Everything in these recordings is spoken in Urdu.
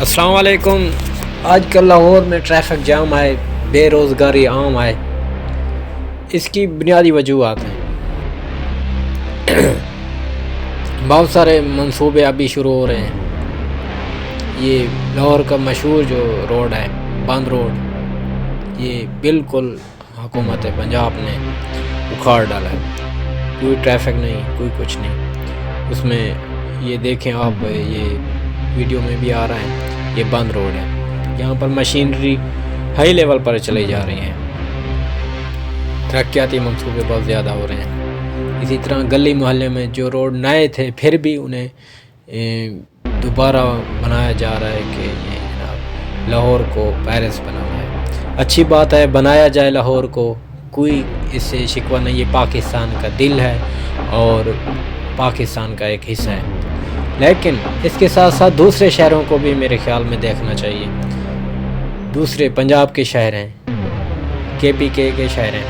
السلام علیکم. آج کل لاہور میں ٹریفک جام ہے, بے روزگاری عام ہے. اس کی بنیادی وجوہات ہیں. بہت سارے منصوبے ابھی شروع ہو رہے ہیں. یہ لاہور کا مشہور جو روڈ ہے بند روڈ, یہ بالکل حکومت پنجاب نے اکھاڑ ڈالا ہے. کوئی ٹریفک نہیں, کوئی کچھ نہیں. اس میں یہ دیکھیں آپ, یہ ویڈیو میں بھی آ رہا ہے, یہ بند روڈ ہے. یہاں پر مشینری ہائی لیول پر چلائی جا رہی ہیں. ترقیاتی منصوبے بہت زیادہ ہو رہے ہیں. اسی طرح گلی محلے میں جو روڈ نئے تھے پھر بھی انہیں دوبارہ بنایا جا رہا ہے کہ یہ جناب لاہور کو پیرس بنانا ہے. اچھی بات ہے, بنایا جائے لاہور کو, کوئی اس سے شکوہ نہیں. یہ پاکستان کا دل ہے اور پاکستان کا ایک حصہ ہے. لیکن اس کے ساتھ ساتھ دوسرے شہروں کو بھی میرے خیال میں دیکھنا چاہیے. دوسرے پنجاب کے شہر ہیں, KPK کے شہر ہیں,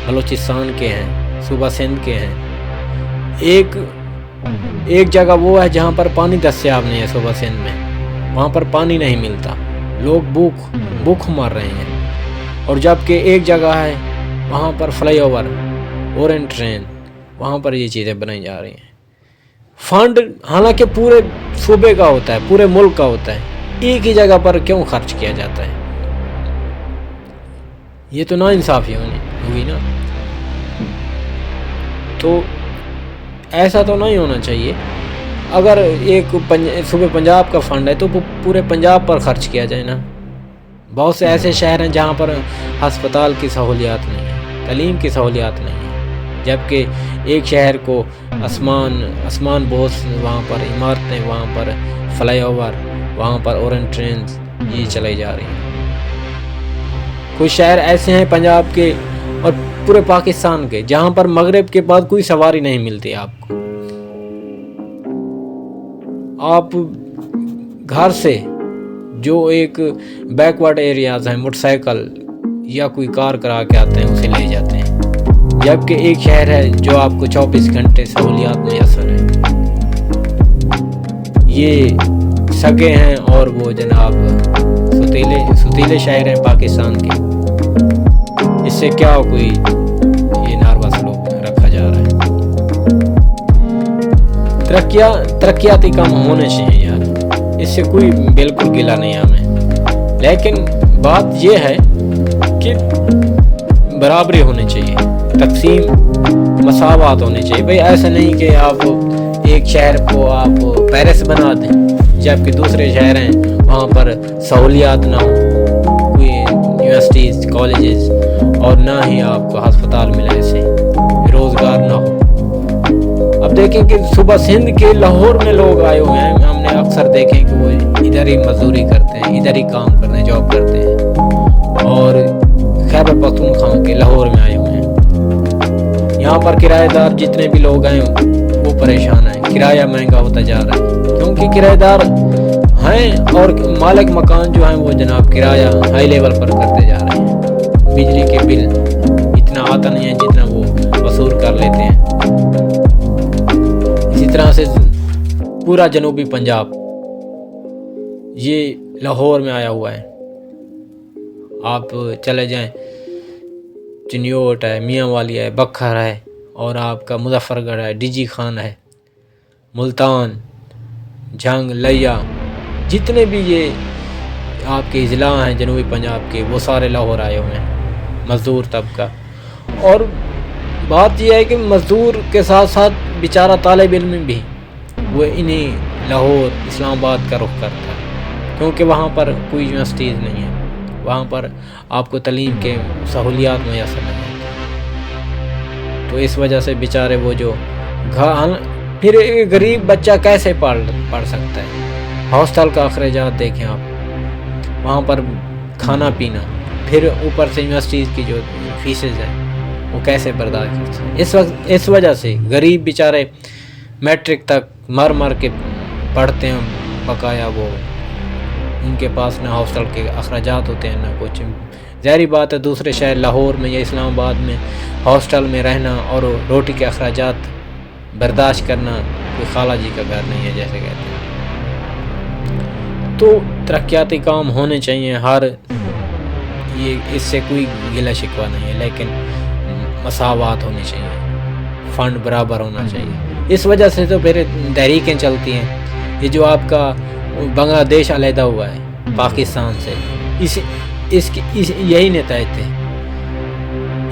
بلوچستان کے ہیں, صوبہ سندھ کے ہیں. ایک جگہ وہ ہے جہاں پر پانی دستیاب نہیں ہے صوبہ سندھ میں. وہاں پر پانی نہیں ملتا, لوگ بھوک مر رہے ہیں. اور جبکہ ایک جگہ ہے وہاں پر فلائی اوور, اورنٹ ٹرین, وہاں پر یہ چیزیں بنائی جا رہی ہیں. فنڈ حالانکہ پورے صوبے کا ہوتا ہے, پورے ملک کا ہوتا ہے, ایک ہی جگہ پر کیوں خرچ کیا جاتا ہے؟ یہ تو ناانصافی ہوئی نا. تو ایسا تو نہیں ہونا چاہیے. اگر ایک صوبے پنجاب کا فنڈ ہے تو وہ پورے پنجاب پر خرچ کیا جائے نا. بہت سے ایسے شہر ہیں جہاں پر ہسپتال کی سہولیات نہیں ہیں, تعلیم کی سہولیات نہیں ہیں, جبکہ ایک شہر کو آسمان بہت, وہاں پر عمارتیں, وہاں پر فلائی اوور, وہاں پر اورنٹ ٹرینز یہ چلائی جا رہی ہیں. کچھ شہر ایسے ہیں پنجاب کے اور پورے پاکستان کے جہاں پر مغرب کے بعد کوئی سواری نہیں ملتی آپ کو. آپ گھر سے جو ایک بیکورڈ ایریاز ہیں موٹر سائیکل یا کوئی کار کرا کے آتے ہیں اسے لے جاتے ہیں, جبکہ ایک شہر ہے جو آپ کو 24 گھنٹے سہولیات میسر ہیں. یہ سگے ہیں اور وہ جناب ستیلے شہر ہیں پاکستان کے. اس سے کیا کوئی یہ ناروا سلوک رکھا جا رہا ہے؟ ترقیاتی کام ہونے چاہیے یار, اس سے کوئی بالکل گلہ نہیں ہمیں. لیکن بات یہ ہے کہ برابری ہونی چاہیے, تقسیم مساوات ہونی چاہیے. بھئی ایسا نہیں کہ آپ ایک شہر کو آپ پیرس بنا دیں جبکہ دوسرے شہر ہیں وہاں پر سہولیات نہ ہوں, کوئی یونیورسٹیز, کالجز, اور نہ ہی آپ کو ہسپتال ملے, ایسے روزگار نہ ہو. اب دیکھیں کہ صوبہ سندھ کے لاہور میں لوگ آئے ہوئے ہیں. ہم نے اکثر دیکھیں کہ وہ ادھر ہی مزدوری کرتے ہیں, ادھر ہی کام کرتے ہیں, جاب کرتے ہیں, اور خیبر پختونخوا کے لاہور میں آئے ہوئے ہیں. یہاں پر کرایہ دار جتنے بھی لوگ ہیں وہ پریشان ہیں. کرایہ مہنگا ہوتا جا رہا ہے کیونکہ کرایہ دار ہیں اور مالک مکان جو ہیں وہ جناب کرایہ ہائی لیول پر کرتے جا رہے ہیں. بجلی کے بل اتنا آتا نہیں ہے جتنا وہ وصول کر لیتے ہیں. اسی طرح سے پورا جنوبی پنجاب یہ لاہور میں آیا ہوا ہے. آپ چلے جائیں, چنیوٹ ہے, میاں والی ہے, بکھر ہے, اور آپ کا مظفر گڑھ ہے, ڈیجی خان ہے, ملتان, جھنگ, لیا, جتنے بھی یہ آپ کے اضلاع ہیں جنوبی پنجاب کے وہ سارے لاہور آئے ہوئے ہیں, مزدور طبقہ. اور بات یہ ہے کہ مزدور کے ساتھ ساتھ بیچارہ طالب علم بھی وہ انہیں لاہور, اسلام آباد کا رخ کرتا ہے کیونکہ وہاں پر کوئی یونیورسٹیز نہیں ہے, وہاں پر آپ کو تعلیم کے سہولیات میسر نہیں ہیں. تو اس وجہ سے بیچارے وہ جو پھر غریب بچہ کیسے پڑھ سکتا ہے؟ ہاسٹل کا اخراجات دیکھیں آپ, وہاں پر کھانا پینا, پھر اوپر سے یونیورسٹیز کی جو فیسز ہیں وہ کیسے برداشت کرتے ہیں؟ اس وجہ سے غریب بیچارے میٹرک تک مر کے پڑھتے ہیں بقایا. وہ ان کے پاس نہ ہاسٹل کے اخراجات ہوتے ہیں نہ کچھ. ظاہری بات ہے دوسرے شہر لاہور میں یا اسلام آباد میں ہاسٹل میں رہنا اور روٹی کے اخراجات برداشت کرنا کوئی خالہ جی کا گھر نہیں ہے جیسے کہتے ہیں. تو ترقیاتی کام ہونے چاہیے ہر، یہ اس سے کوئی گلہ شکوہ نہیں ہے، لیکن مساوات ہونی چاہیے، فنڈ برابر ہونا چاہیے۔ اس وجہ سے تو پھر تحریکیں چلتی ہیں۔ یہ جو آپ کا بنگلہ دیش علیحدہ ہوا ہے پاکستان سے، یہی نتائج تھے،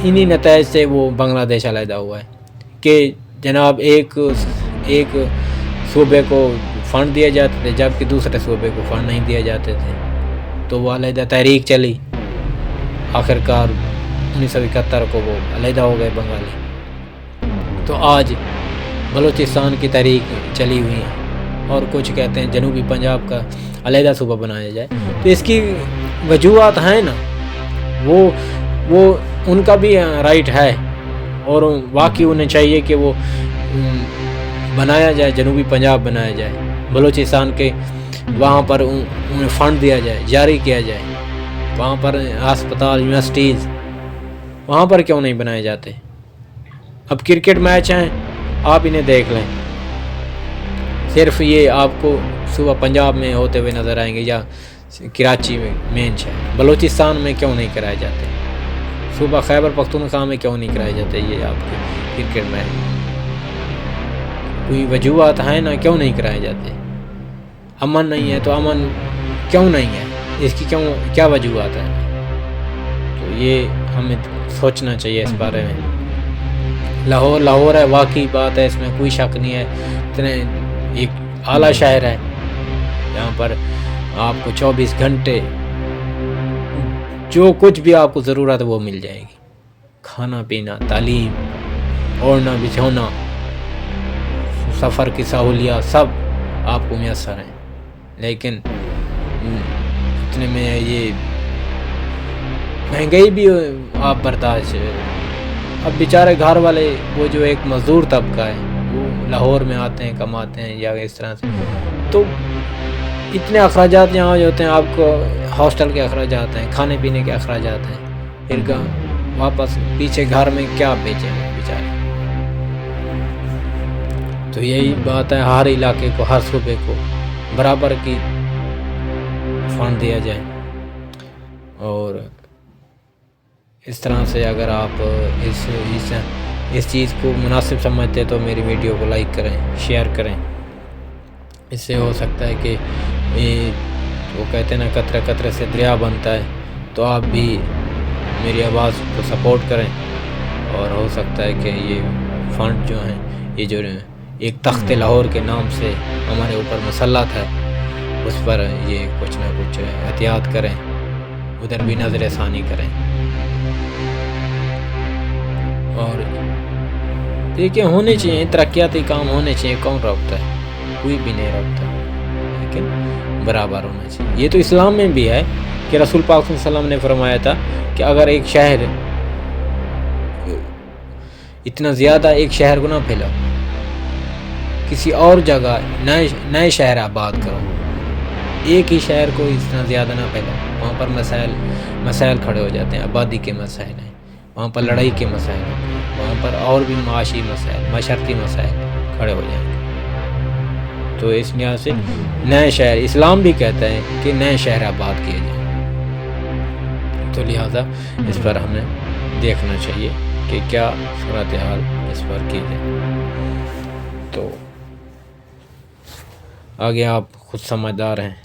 انہی نتائج سے وہ بنگلہ دیش علیحدہ ہوا ہے کہ جناب ایک صوبے کو فنڈ دیا جاتے تھے جبکہ دوسرے صوبے کو فنڈ نہیں دیا جاتے تھے، تو وہ علیحدہ تحریک چلی، آخرکار 1971 کو وہ علیحدہ ہو گئے بنگالی۔ تو آج بلوچستان کی تحریک چلی ہوئی ہے اور کچھ کہتے ہیں جنوبی پنجاب کا علیحدہ صوبہ بنایا جائے، تو اس کی وجوہات ہیں نا، وہ ان کا بھی رائٹ ہے، اور واقعی انہیں چاہیے کہ وہ بنایا جائے، جنوبی پنجاب بنایا جائے، بلوچستان کے وہاں پر انہیں فنڈ دیا جائے، جاری کیا جائے، وہاں پر ہسپتال، یونیورسٹیز وہاں پر کیوں نہیں بنائے جاتے؟ اب کرکٹ میچ ہیں، آپ انہیں دیکھ لیں، صرف یہ آپ کو صبح پنجاب میں ہوتے ہوئے نظر آئیں گے یا کراچی میں میچ ہے، بلوچستان میں کیوں نہیں کرائے جاتے؟ صبح خیبر پختونخوا میں کیوں نہیں کرائے جاتے یہ آپ کے کرکٹ میچ؟ کوئی وجوہات ہیں نا، کیوں نہیں کرائے جاتے؟ امن نہیں ہے تو امن کیوں نہیں ہے، اس کی کیا وجوہات ہیں؟ تو یہ ہمیں سوچنا چاہیے اس بارے میں۔ لاہور ہے، واقعی بات ہے، اس میں کوئی شک نہیں ہے، اتنے ایک اعلیٰ شہر ہے جہاں پر آپ کو 24 گھنٹے جو کچھ بھی آپ کو ضرورت ہے وہ مل جائے گی، کھانا پینا، تعلیم، اوڑھنا بچھونا، سفر کی سہولیات سب آپ کو میسر ہیں، لیکن اتنے میں یہ مہنگائی بھی آپ برداشت۔ اب بیچارے گھر والے، وہ جو ایک مزدور طبقہ ہے، وہ لاہور میں آتے ہیں، کماتے ہیں یا اس طرح سے، تو اتنے اخراجات یہاں جو ہوتے ہیں، آپ کو ہاسٹل کے اخراجات ہیں، کھانے پینے کے اخراجات ہیں، پھر واپس پیچھے گھر میں کیا بیچیں بیچارے؟ تو یہی بات ہے، ہر علاقے کو، ہر صوبے کو برابر کی فنڈ دیا جائے، اور اس طرح سے اگر آپ اس چیز کو مناسب سمجھتے تو میری ویڈیو کو لائک کریں، شیئر کریں، اس سے ہو سکتا ہے کہ وہ کہتے ہیں نا قطرے قطرے سے دریا بنتا ہے، تو آپ بھی میری آواز کو سپورٹ کریں، اور ہو سکتا ہے کہ یہ فنڈ جو ہیں، یہ جو ایک تخت لاہور کے نام سے ہمارے اوپر مسلط ہے، اس پر یہ کچھ نہ کچھ احتیاط کریں، ادھر بھی نظر ثانی کریں، اور دیکھیں ہونے چاہیے ترقیاتی کام ہونے چاہیے، کون روکتا ہے؟ کوئی بھی نہیں روکتا، لیکن برابر ہونا چاہیے۔ یہ تو اسلام میں بھی ہے کہ رسول پاک صلی اللہ علیہ وسلم نے فرمایا تھا کہ اگر ایک شہر اتنا زیادہ ایک شہر کو نہ پھیلاؤ، کسی اور جگہ نئے شہر آباد کرو، ایک ہی شہر کو اتنا زیادہ نہ پھیلاؤ، وہاں پر مسائل کھڑے ہو جاتے ہیں، آبادی کے مسائل ہیں، وہاں پر لڑائی کے مسائل ہیں، وہاں پر اور بھی معاشی مسائل، معاشرتی مسائل کھڑے ہو جائیں گے۔ تو اس لحاظ سے نئے شہر، اسلام بھی کہتا ہے کہ نئے شہر آباد کیے جائیں، تو لہذا اس پر ہمیں دیکھنا چاہیے کہ کیا صورتحال اس پر کی جائے۔ تو آگے آپ خود سمجھدار ہیں۔